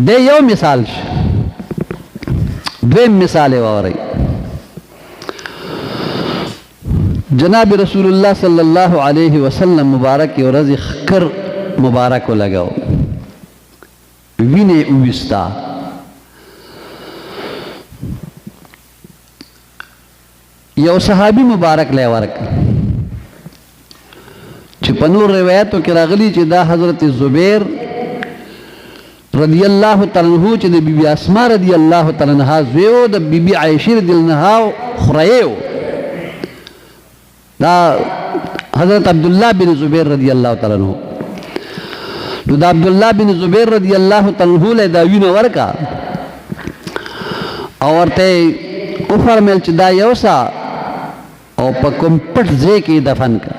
دے یو مثال شو دویم مثال واورئ جناب رسول اللہ صلی اللہ علیہ وسلم مبارک ورځ خکر مبارک ولګاو وینې وویستا یو صحابی مبارک لی ورک چې په نور روایتو کې راغلی چې دا حضرت زبیر رضی اللہ تعالی عنہ چې د بیبي اسماء رضی اللہ تعالی عنہ زوی د بیبي عائشہ رضی اللہ عنہ خورایو دا حضرت عبداللہ بن زبیر رضی اللہ تعالی عنہ نو دا عبداللہ بن زبیر رضی اللہ تعالی عنہ له دا وینه ورکا او ورته وفرمایل چې دا یوسا او په کوم پټ ځای کې دفن کا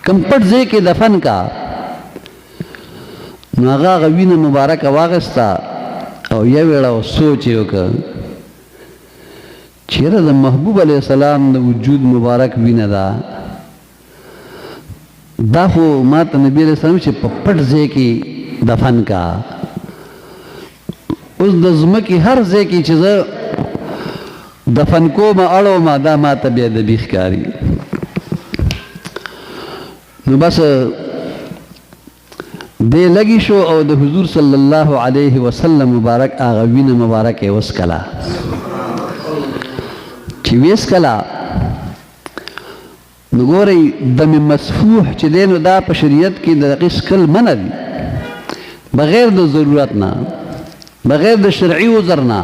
کوم پټ ځای کې دفن کا نو هغه وینه مبارکه واغستا او یو ویړه سوچ یې وکړ چیرې د محبوب علیہ السلام د وجود مبارک وینه ده دا خو ما ته نبی علیہ السلام چې په پټ ځای کې دفن کا اوس د ځمکې هر ځای کې چې زه دفن کوم اړوم دا ما ته بې ادبي ښکاري نو بس دې لګي شو او د حضور صلی الله علیه وسلم مبارک هغه وینه مبارک یې وڅکله چې ویڅکله نو ګورئ دم مسفوح چې دی نو دا په شریعت کې د هغې څکل منع دي بغیر د ضرورت نه بغیر د شرعي عذر نه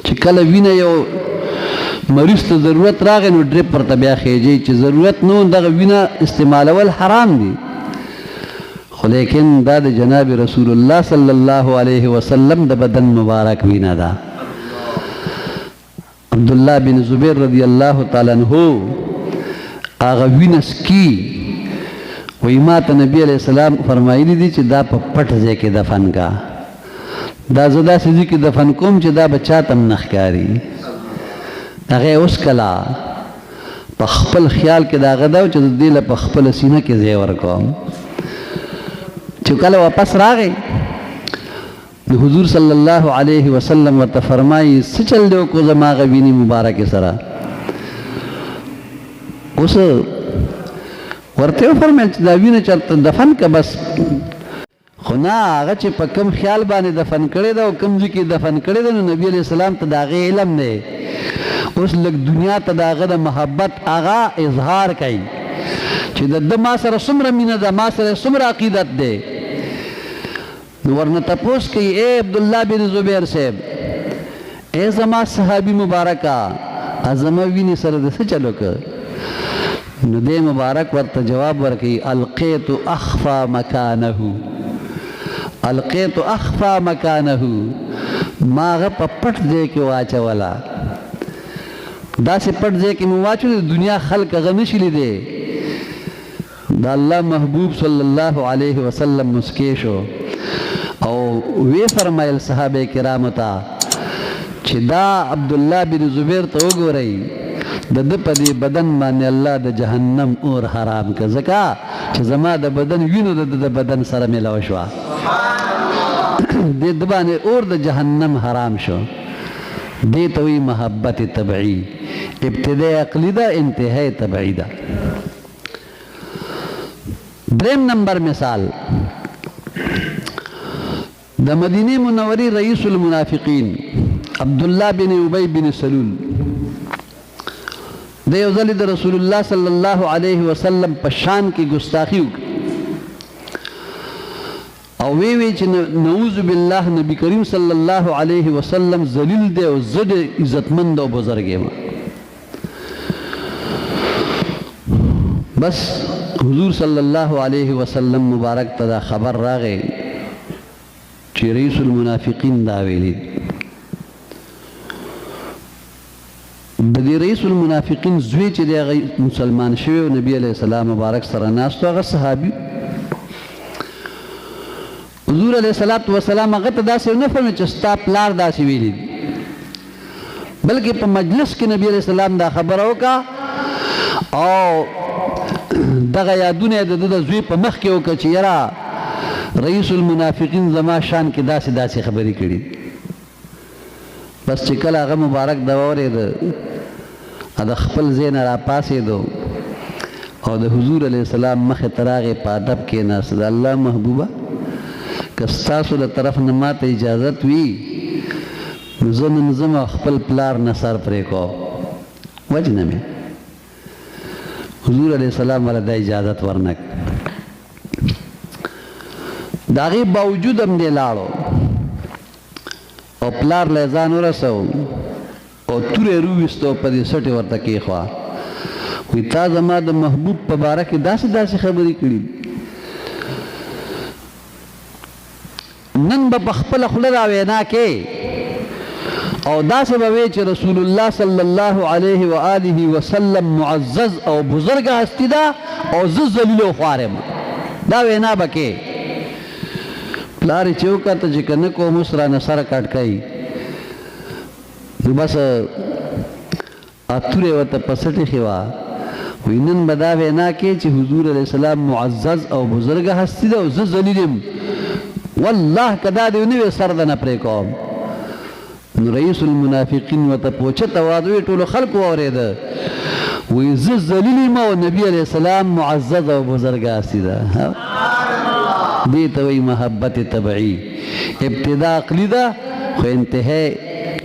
چې کله وینه یو مریض ته ضرورت راغی نو ډریپ ورته بیا خیجئ چې ضرورت نه دغه وینه استعمالول حرام دي خو لیکن دا د جناب رسول الله صلی الله علیه وسلم د بدن مبارک وینه ده عبداللہ بن زبیر رضی اللہ تعالی عنہ آغا وینه سکی وی ما ته نبی علیہ السلام فرمایلی دی چې دا په پټ ځای کې دفن کا دا زه داسې ځای کې دفن کوم چې دا به چاته هم نه ښکاري هغې وڅکله په خپل خیال کې د هغه دا و چې زه دې له په خپله سینه کې ځای ورکوم چې کله واپس راغی نو حضور صلی اللہ علیہ وسلم ورته فرمایي څه چل دی وکړو زما هغه وینې مبارکې سره اوس ورته وفرمیل چې دا وینه چېرته دفن که بس خو نه هغه چې په کوم خیال باندې دفن کړی ده او کوم ځای کې دفن کړی ده نو نبي علیه السلام ته د هغې علم دی اوس لږ دنیا ته د هغه د محبت هغه اظهار کوي چې د ده ما سره څومره مینه ده ما سره څومره عقیدت دی نو ورنه تپوس کوي اے عبداللہ بن زبیر صاحب اے زما صحابی مبارکہ زما وینې سره د څه چل وکړ نو دې مبارک ورته جواب ورکوي القیت اخفا مکانه القیت اخفا مکانه ما هغه په پټ ځای کې واچوله داسې پټ ځای کې مې واچولې د دنیا خلک هغه نشي لیدی د الله محبوب صلی الله علیه وسلم مسکی شو او وی فرمایل صحابه کرامو ته چې دا عبداللہ بن زبیر ته وګورئ د ده په دې بدن باندې الله د جهنم اور حرام که ځکه چې زما د بدن وینو د بدن سره میلاو شوه دې ده باندې اور د جهنم حرام شو دې ته وایي محبت طبعي ابتدای عقلي ده انتهای طبعي ده دریم نمبر مثال د مدینه منوری رئیس المنافقین عبداللہ بن ابی بن سلول د یو ځل د رسول الله صلی الله علیه وسلم په شان کې ګستاخی او وی چې نعوذ بالله نبی کریم صلی الله علیه وسلم ذلیل دی او زه عزتمند او بزرګ یم بس حضور صلی الله علیه وسلم مبارک ته دا خبر راغی چې رئیس المنافقین دا ویلي د دې رئیس المنافقین زوی چې دی هغه مسلمان شوی او نبی علیه السلام مبارک سره ناست و هغه صحابي حضور علیه السلام هغه ته داسې ونه فرمایي چې ستا پلار داسې ویلي بلکې په مجلس کې نبی علیه السلام دا خبره وکړه او دغه یادونه د زوی په مخ کې وکړه چې یاره رئیس المنافقین زما شان کې داسې داسې خبرې کړي. بس چې کله هغه مبارک د واورېده د خپل ځای نه راپاڅېدو او د حضور علیه السلام مخې ته راغی، په ادب کېناست. د الله محبوبه که ستاسو د طرف نه ماته اجازت وي نو زه نن ځم او خپل پلار نه سر پرې کوم، وجنه مې. حضور علیه السلام ولا دا اجازت ورنک. د هغې باوجود هم دی لاړو او پلار له ځان ورسو او توره روویستو په دې سټې ورته کېښوه. وی تا زما د محبوب په باره کې داسې داسې خبرې کړي، نن به په خپله خوله را وینا کې او داسې به وی چې رسول الله صلی الله علیه و آله وسلم معزز او بزرګه هستی ده او زه ذلیل او خوار یم. دا وینا به کې. پلار یې چې وکته چې که نه کوم اوس رانه سره کټ کوي، نو بس اتورې ورته په سټې ایښې وه. وی نن به دا وینا کې چې حضور علیه السلام معزز او بزرګه هستی ده او زه ذلیل یم، والله که دا دې ونه وی سر ده نه پرې کوم. نو رئیس المنافقین ورته پوچته وادوی ټولو خلکو واورېده. وی زه ذلیل یم او نبي علیه السلام معزز او بزرګه هستی ده. دې ته وایي محبت طبعي. ابتدا عقلي ده خو انتهای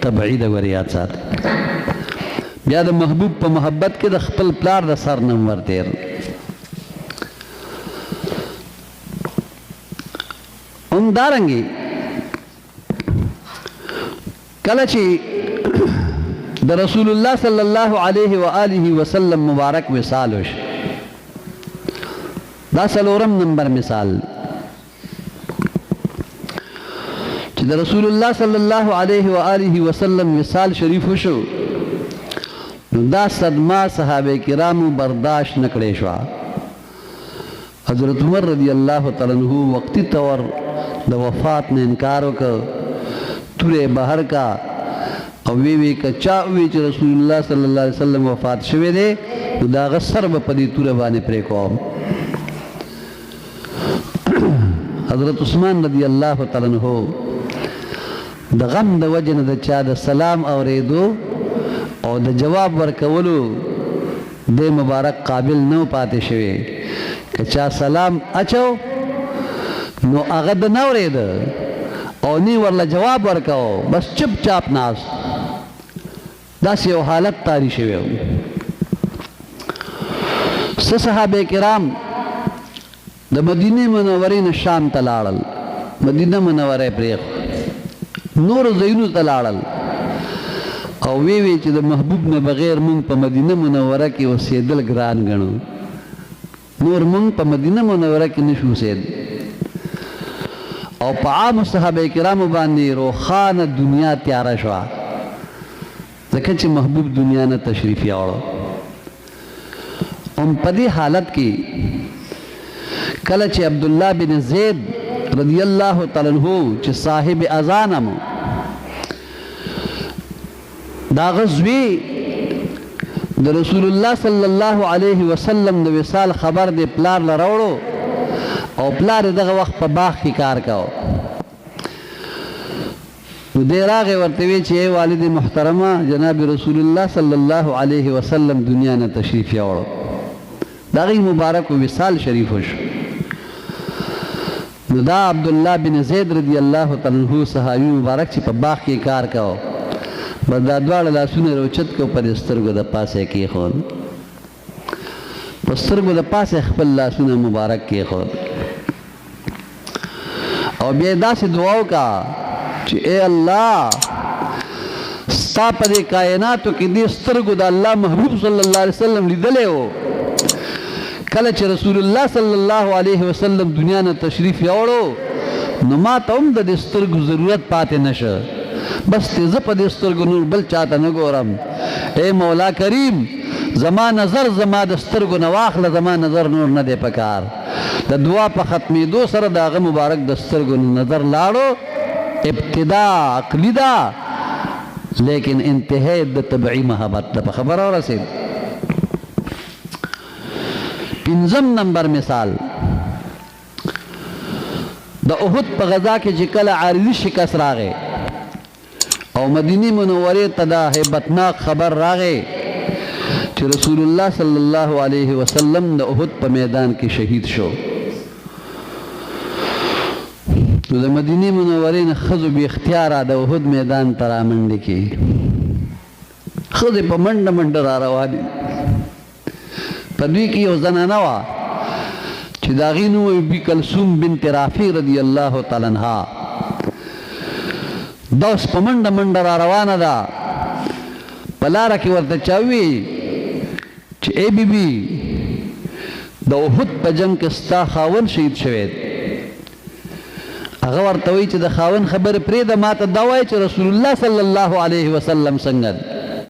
طبعي ده. ور یاد ساته. بیا د محبوب په محبت کې د خپل پلار د سر نه ورتېر. همدارنګې کله چې د رسول الله صلی الله علیه و آله وسلم مبارک وصال وش، دا څلورم نمبر مثال چې د رسول الله صلی الله علیه و آله وسلم وصال شریف وشو، نو دا صدمه صحابه کرامو برداشت نکړې شو. حضرت عمر رضی الله تعالی عنہ وقتی طور د وفات نه انکار وکړ، تورې بهر کا او وی که چا وی چې رسول الله صلی الله علیه وسلم وفات شوی دی نو دا هغه سر به په دې توره باندې پرې کوم. حضرت عثمان رضی الله تعالی عنہ د غم د وجه نه د چا د سلام اورېدو او د جواب ورکولو د مبارک قابل نه پاتې شوی. که چا سلام اچو نو هغه د نه اورېده او نی ورله جواب ورکاو، بس چپ چاپ ناست. داسې یو حالت تاری شوی و. څه صحابه کرام د مدینې منورې نه شام ته لاړل، مدینه منوره پرېښ، نور ځایونو ته لاړل او وی چې د محبوب نه بغیر مونږ په مدینه منوره کې اوسېدل ګران ګڼو، نور مونږ په مدینه منوره کې نشو اوسېد. او په عامو صحابه کرامو باندې روښانه دنیا تیاره شوه، ځکه چې محبوب دنیا نه تشریف یوړو. هم په دې حالت کې کله چې عبدالله بن زید رضی الله تعالی عنہ چې صاحب اذان هم دا غزوی د رسول الله صلی الله علیه وسلم د وصال خبر د پلار له راوړو او پلار دغه وخت په باغ کې کار کاوه. نو دی راغی ورته وی چې ای والد محترمه جناب رسول الله صلی الله علیه وسلم دنیا نه تشریف یوړو. د هغې مبارک وصال شریف وشو. نو دا عبدالله بن زید رضی الله تعالی عنہ صحابي مبارک چې په باغ کې کار کاوه، بس دا دواړه لاسونه روچت کو په سترګو د پاسه کېښود، په سترګو د پاسه خپل لاسونه مبارک کېښود او بیا داسې دعا وکړه چې ای الله ستا په دې کائناتو کې دې سترګو د الله محبوب صلی الله علیه وسلم لیدلی و. کله چې رسول الله صلی الله علیه وسلم دنیا نه تشریف یوړو نو ما ته هم د دې سترګو ضرورت پاتې نشه، بس ته زه په دې سترګو نور بل چاته نه ګورم. اے مولا کریم زما نظر زما د سترګو نه واخله، زما نظر نور نه دی پکار. د دعا په ختمېدو سره د هغه مبارک د سترګو نه نظر لاړو. ابتدا عقلي ده لیکن انتهای د طبعي محبت ده. په خبره ورسېد. پنځم نمبر مثال د احد په غزا کې چې کله عارضي شکست راغی او مدینه منورې ته دا هیبتناک خبر راغی چې رسول الله صلی الله علیه وسلم د احد په میدان کې شهید شو، نو د مدینه منورې نه ښځو بې اختیاره د احد میدان ته رامنډې کړې. ښځې په منډه منډه را روانې، په دوی کې یو زنانه وه چې د هغې نوم وی بي کلثوم بنت رافع رضی الله تعالی عنها. دا اوس په منډه منډه را روانه ده، په لاره کې ورته چا وویل چې ای بیبي د احد په جنګ کې ستا خاوند شهید شوی دی. هغه ورته وایي چې د خاوند خبرې پرېږده، ما ته دا وایي چې رسول الله صلی الله علیه وسلم څنګه دی.